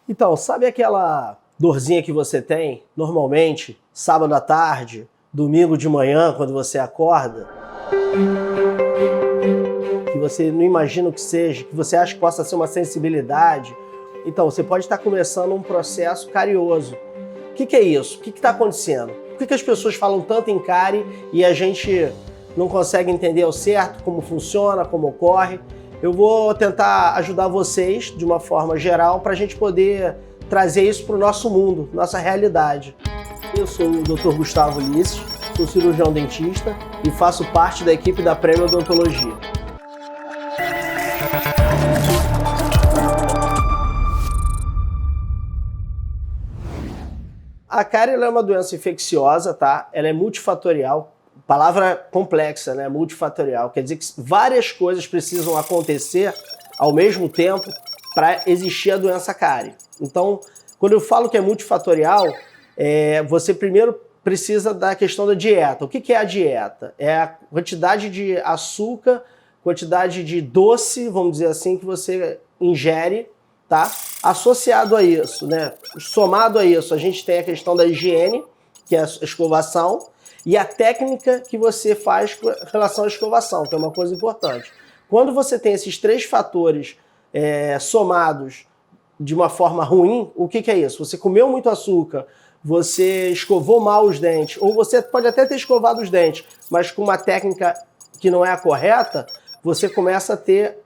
Então, sabe aquela dorzinha que você tem, normalmente, sábado à tarde, domingo de manhã, quando você acorda, que você não imagina o que seja, que você acha que possa ser uma sensibilidade? Então, você pode estar começando um processo carioso. O que é isso? O que está acontecendo? Por que as pessoas falam tanto em cárie e a gente não consegue entender ao certo como funciona, como ocorre? Eu vou tentar ajudar vocês, de uma forma geral, para a gente poder trazer isso para o nosso mundo, nossa realidade. Eu sou o Dr. Gustavo Ulisses, sou cirurgião dentista e faço parte da equipe da Prêmio Odontologia. A cárie é uma doença infecciosa, tá? Ela é multifatorial, palavra complexa, né? Multifatorial, quer dizer que várias coisas precisam acontecer ao mesmo tempo para existir a doença cárie. Então, quando eu falo que é multifatorial, você primeiro precisa da questão da dieta. O que é a dieta? É a quantidade de açúcar, quantidade de doce, vamos dizer assim, que você ingere, tá? Associado a isso, né? Somado a isso, a gente tem a questão da higiene, que é a escovação, e a técnica que você faz com relação à escovação, que é uma coisa importante. Quando você tem esses três fatores somados de uma forma ruim, o que é isso? Você comeu muito açúcar, você escovou mal os dentes, ou você pode até ter escovado os dentes, mas com uma técnica que não é a correta, você começa a ter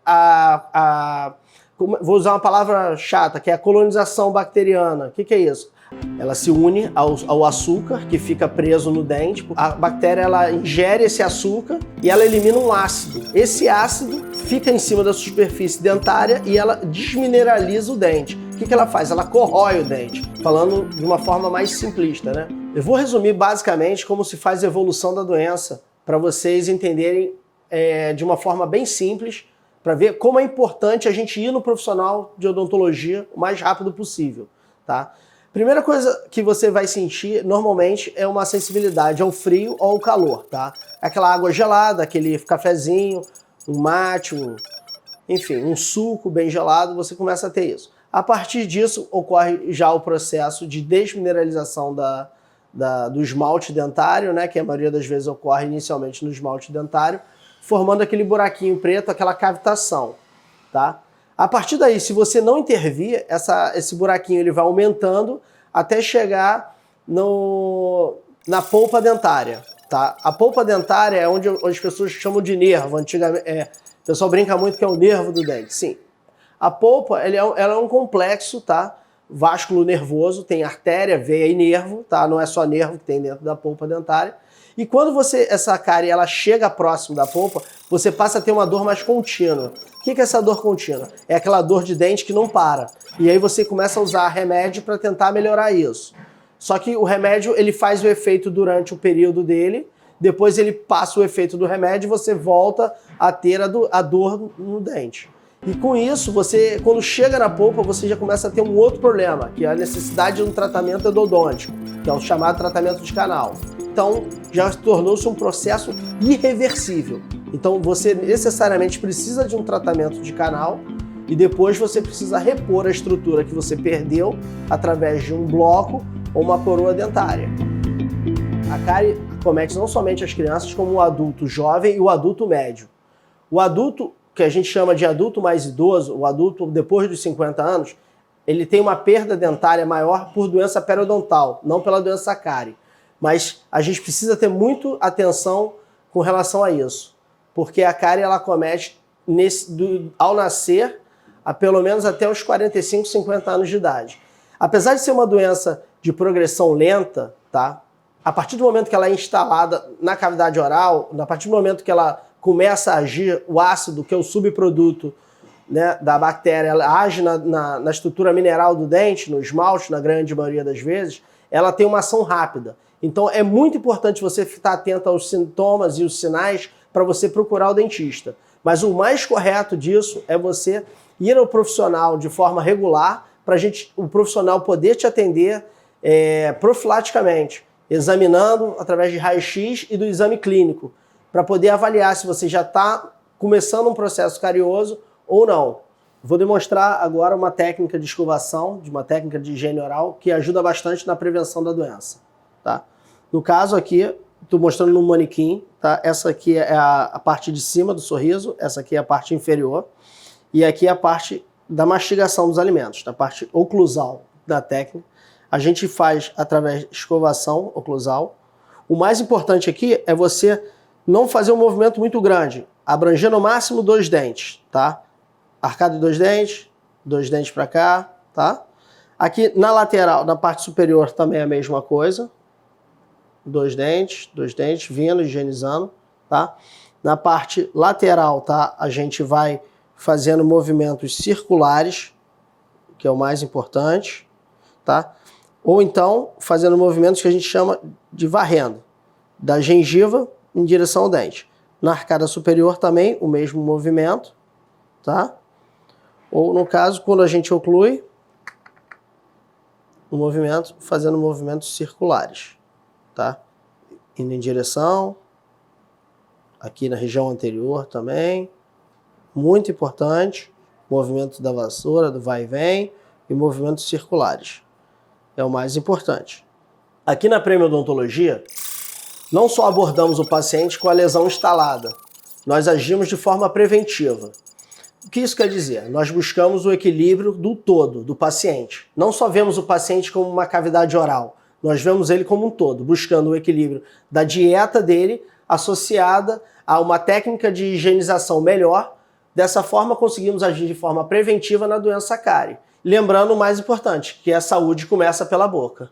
vou usar uma palavra chata, que é a colonização bacteriana. O que é isso? Ela se une ao açúcar que fica preso no dente. A bactéria ela ingere esse açúcar e ela elimina um ácido. Esse ácido fica em cima da superfície dentária e ela desmineraliza o dente. O que ela faz? Ela corrói o dente, falando de uma forma mais simplista, né? Eu vou resumir basicamente como se faz a evolução da doença para vocês entenderem de uma forma bem simples, para ver como é importante a gente ir no profissional de odontologia o mais rápido possível, tá? Primeira coisa que você vai sentir, normalmente, é uma sensibilidade ao frio ou ao calor, tá? Aquela água gelada, aquele cafezinho, um mate, enfim, um suco bem gelado, você começa a ter isso. A partir disso, ocorre já o processo de desmineralização do esmalte dentário, né? Que a maioria das vezes ocorre inicialmente no esmalte dentário, formando aquele buraquinho preto, aquela cavitação, tá? A partir daí, se você não intervir, esse buraquinho ele vai aumentando até chegar na polpa dentária, tá? A polpa dentária é onde as pessoas chamam de nervo. Antigamente, o pessoal brinca muito que é o nervo do dente. Sim. A polpa ela é um complexo, tá? Vasculo nervoso, tem artéria, veia e nervo, tá? Não é só nervo que tem dentro da polpa dentária. E quando essa cárie ela chega próximo da polpa, você passa a ter uma dor mais contínua. O que é essa dor contínua? É aquela dor de dente que não para. E aí você começa a usar remédio para tentar melhorar isso. Só que o remédio ele faz o efeito durante o período dele, depois ele passa o efeito do remédio e você volta a ter a dor no dente. E com isso, quando chega na polpa, você já começa a ter um outro problema, que é a necessidade de um tratamento endodôntico, que é o chamado tratamento de canal. Então, já tornou-se um processo irreversível. Então, você necessariamente precisa de um tratamento de canal e depois você precisa repor a estrutura que você perdeu através de um bloco ou uma coroa dentária. A cárie acomete não somente as crianças, como o adulto jovem e o adulto médio. O adulto, que a gente chama de adulto mais idoso, o adulto depois dos 50 anos, ele tem uma perda dentária maior por doença periodontal, não pela doença cárie. Mas a gente precisa ter muito atenção com relação a isso, porque a cárie ela acomete ao nascer a pelo menos até os 45, 50 anos de idade. Apesar de ser uma doença de progressão lenta, tá? A partir do momento que ela é instalada na cavidade oral, a partir do momento que ela começa a agir, o ácido, que é o subproduto, né, da bactéria, ela age na estrutura mineral do dente, no esmalte, na grande maioria das vezes, ela tem uma ação rápida. Então é muito importante você estar atento aos sintomas e os sinais para você procurar o dentista. Mas o mais correto disso é você ir ao profissional de forma regular para o profissional poder te atender profilaticamente, examinando através de raio-x e do exame clínico, para poder avaliar se você já está começando um processo carioso ou não. Vou demonstrar agora uma técnica de escovação, uma técnica de higiene oral que ajuda bastante na prevenção da doença, tá? No caso aqui, estou mostrando no manequim, tá? Essa aqui é a parte de cima do sorriso, essa aqui é a parte inferior e aqui é a parte da mastigação dos alimentos, da parte oclusal da técnica. A gente faz através de escovação oclusal. O mais importante aqui é você não fazer um movimento muito grande, abranger no máximo 2 dentes, tá? Arcado de 2 dentes para cá, tá? Aqui na lateral, na parte superior também é a mesma coisa. 2 dentes, vindo, higienizando, tá? Na parte lateral, tá? A gente vai fazendo movimentos circulares, que é o mais importante, tá? Ou então fazendo movimentos que a gente chama de varrendo, da gengiva em direção ao dente. Na arcada superior também o mesmo movimento, tá? Ou no caso, quando a gente oclui, o movimento, fazendo movimentos circulares, tá? Indo em direção, aqui na região anterior também, muito importante, movimento da vassoura, do vai e vem, e movimentos circulares, é o mais importante. Aqui na Prêmio Odontologia, não só abordamos o paciente com a lesão instalada, nós agimos de forma preventiva. O que isso quer dizer? Nós buscamos o equilíbrio do todo, do paciente. Não só vemos o paciente como uma cavidade oral, nós vemos ele como um todo, buscando o equilíbrio da dieta dele associada a uma técnica de higienização melhor. Dessa forma, conseguimos agir de forma preventiva na doença cárie. Lembrando o mais importante, que a saúde começa pela boca.